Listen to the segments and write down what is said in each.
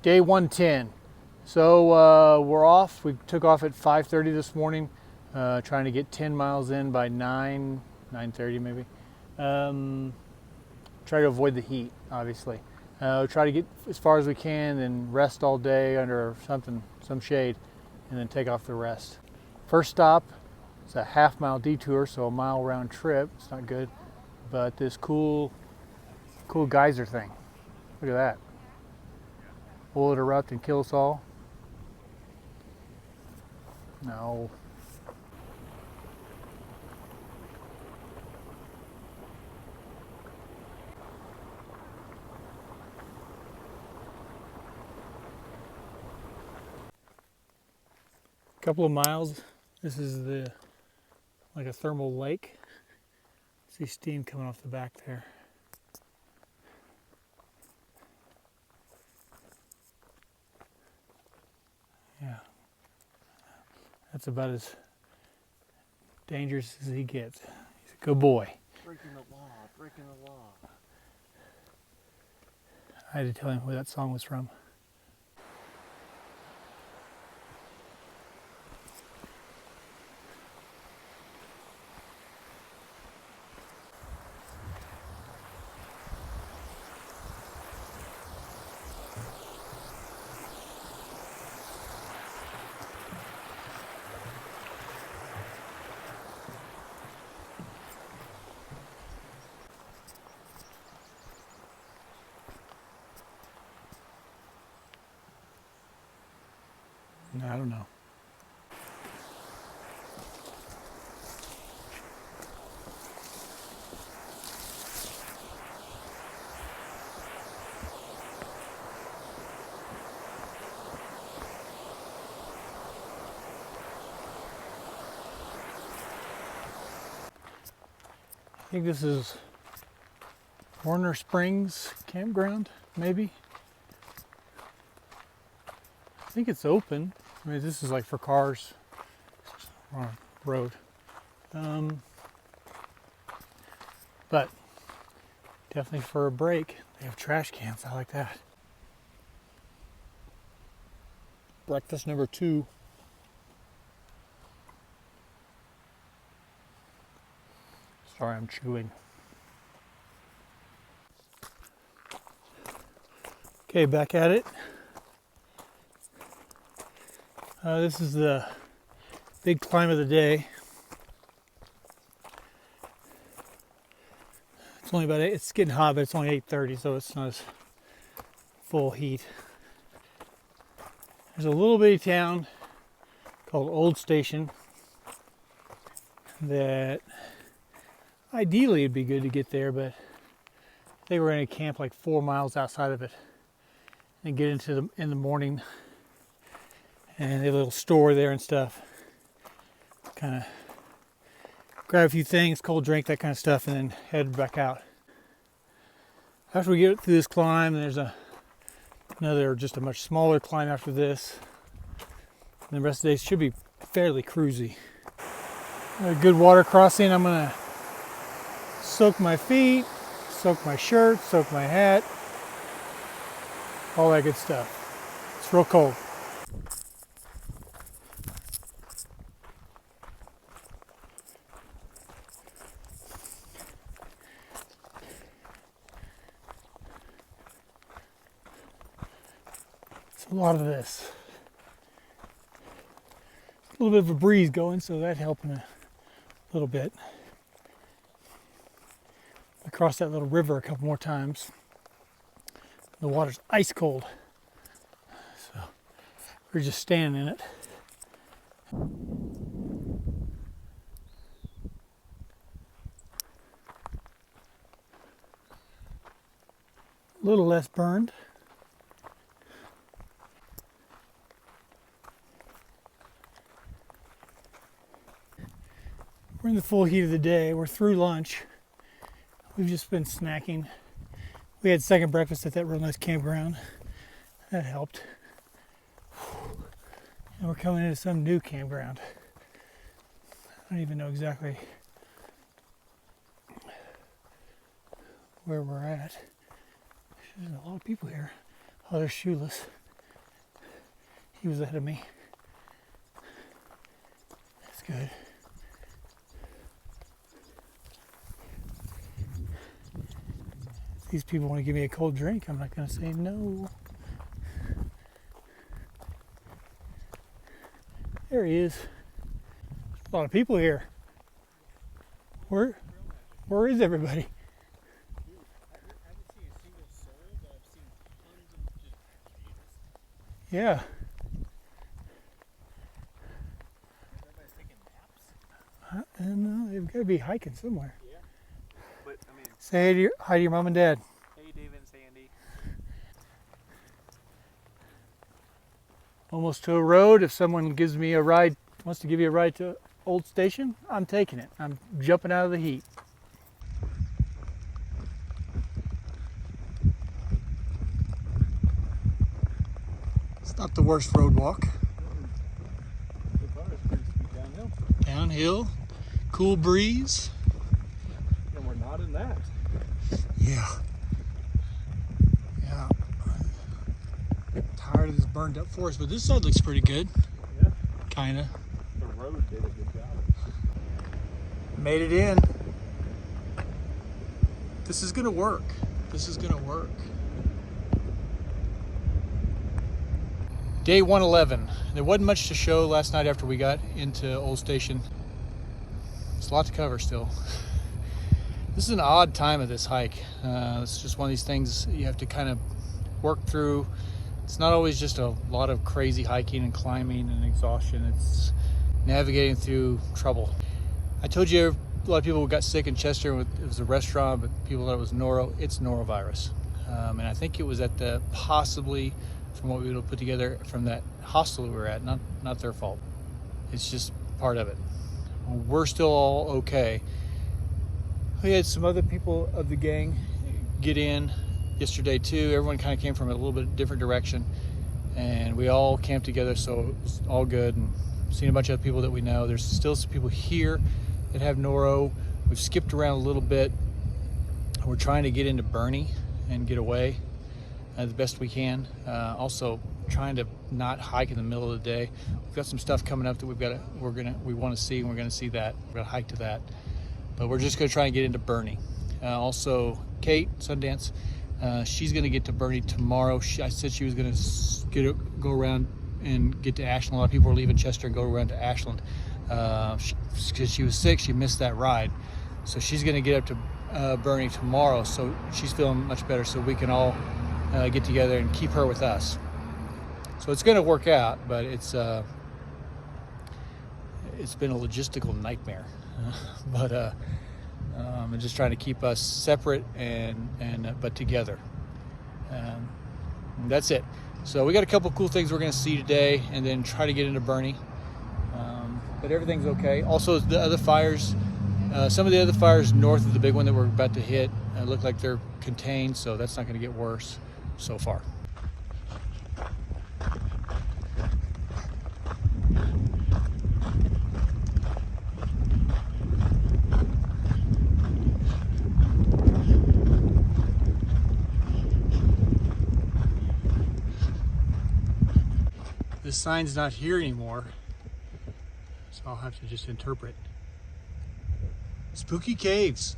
Day 110. So we're off. We took off at 5:30 this morning, trying to get 10 miles in by 9:30 maybe. Try to avoid the heat, obviously. Try to get as far as we can and rest all day under some shade, and then take off the rest. First stop, it's a half-mile detour, so a mile round trip. It's not good, but this cool geyser thing. Look at that. Will it erupt and kill us all? No. Couple of miles. This is like a thermal lake. See steam coming off the back there. Yeah. That's about as dangerous as he gets. He's a good boy. Breaking the law, breaking the law. I had to tell him where that song was from. I don't know. I think this is Warner Springs Campground, maybe. I think it's open. I mean, this is like for cars on a road. But definitely for a break. They have trash cans. I like that. Breakfast number 2. Sorry, I'm chewing. Okay, back at it. This is the big climb of the day. It's only about it's getting hot, but it's only 8:30, so it's not as full heat. There's a little bitty town called Old Station that ideally it'd be good to get there, but they were in a camp like 4 miles outside of it and get into in the morning. And they have a little store there and stuff. Kind of grab a few things, cold drink, that kind of stuff, and then head back out. After we get through this climb, there's another, just a much smaller climb after this. And the rest of the day should be fairly cruisy. A good water crossing. I'm gonna soak my feet, soak my shirt, soak my hat, all that good stuff. It's real cold. A lot of this. A little bit of a breeze going, so that helping a little bit. I crossed that little river a couple more times. The water's ice cold, so we're just standing in it. A little less burned. We're in the full heat of the day. We're through lunch. We've just been snacking. We had second breakfast at that real nice campground. That helped. And we're coming into some new campground. I don't even know exactly where we're at. There's a lot of people here. Oh, they're shoeless. He was ahead of me. That's good. If these people want to give me a cold drink, I'm not going to say no. There he is. There's a lot of people here. Where is everybody? Yeah. Everybody's taking naps. I don't know. They've got to be hiking somewhere. Yeah. But I mean, Say hi to your mom and dad. hey, David and Sandy. Almost to a road. If someone gives me a ride, wants to give you a ride to Old Station, I'm taking it. I'm jumping out of the heat. It's not the worst road walk. So far, it's pretty steep downhill. Downhill, cool breeze. And we're not in that. Yeah. Yeah. Tired of this burned up forest, but this side looks pretty good. Yeah. Kinda. The road did a good job. Made it in. This is gonna work. This is gonna work. Day 111. There wasn't much to show last night after we got into Old Station. There's a lot to cover still. This is an odd time of this hike. It's just one of these things you have to kind of work through. It's not always just a lot of crazy hiking and climbing and exhaustion. It's navigating through trouble. I told you a lot of people got sick in Chester. It was a restaurant, but people thought it was noro. It's norovirus. And I think it was at the possibly, from what we would have put together from that hostel we were at, not their fault. It's just part of it. We're still all okay. We had some other people of the gang get in yesterday too. Everyone kind of came from a little bit different direction, and we all camped together, so it was all good. And seen a bunch of other people that we know. There's still some people here that have noro. We've skipped around a little bit. We're trying to get into Burney and get away the best we can. Also trying to not hike in the middle of the day. We've got some stuff coming up that we want to see, and we're going to see that. We're going to hike to that, but we're just going to try and get into Burney. Also, Kate Sundance, she's going to get to Burney tomorrow. I said she was going to go around and get to Ashland. A lot of people are leaving Chester and go around to Ashland because she was sick. She missed that ride, so she's going to get up to Burney tomorrow. So she's feeling much better, so we can all get together and keep her with us. So it's going to work out, but it's been a logistical nightmare. But I'm just trying to keep us separate but together. That's it. So we got a couple cool things we're going to see today, and then try to get into Burney. But everything's okay. Also, the other fires, some of the other fires north of the big one that we're about to hit, look like they're contained, so that's not going to get worse so far. This sign's not here anymore, so I'll have to just interpret. Spooky caves.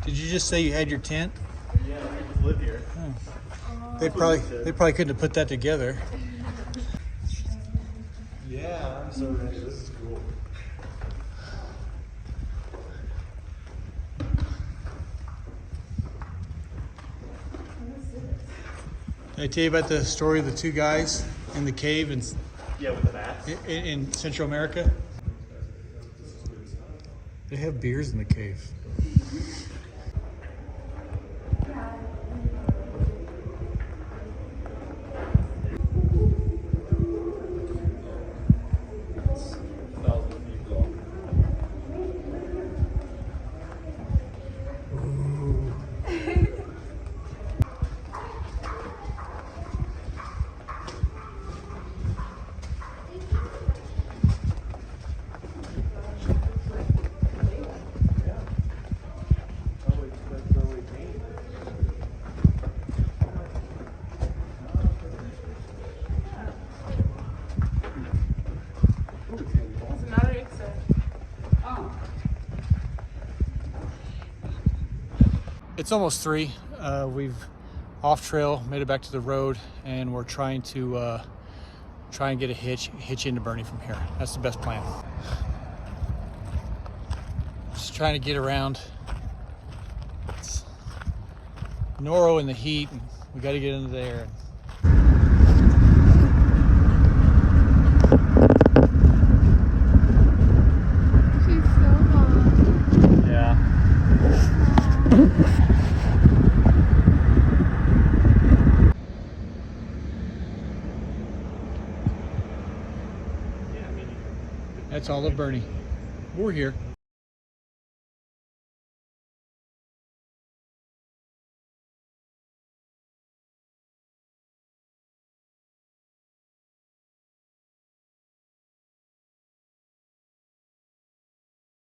Did you just say you had your tent? Yeah, we just live here. Oh. They probably couldn't have put that together. Yeah, I'm so ready. This is cool. Did I tell you about the story of the two guys in the cave Yeah, with the bats. in Central America? They have beers in the cave. It's almost 3. We've off trail, made it back to the road, and we're trying to try and get a hitch into Burney from here. That's the best plan. Just trying to get around. It's Noro in the heat, and we got to get into there. She's so hot. Yeah. That's all of Burney. We're here.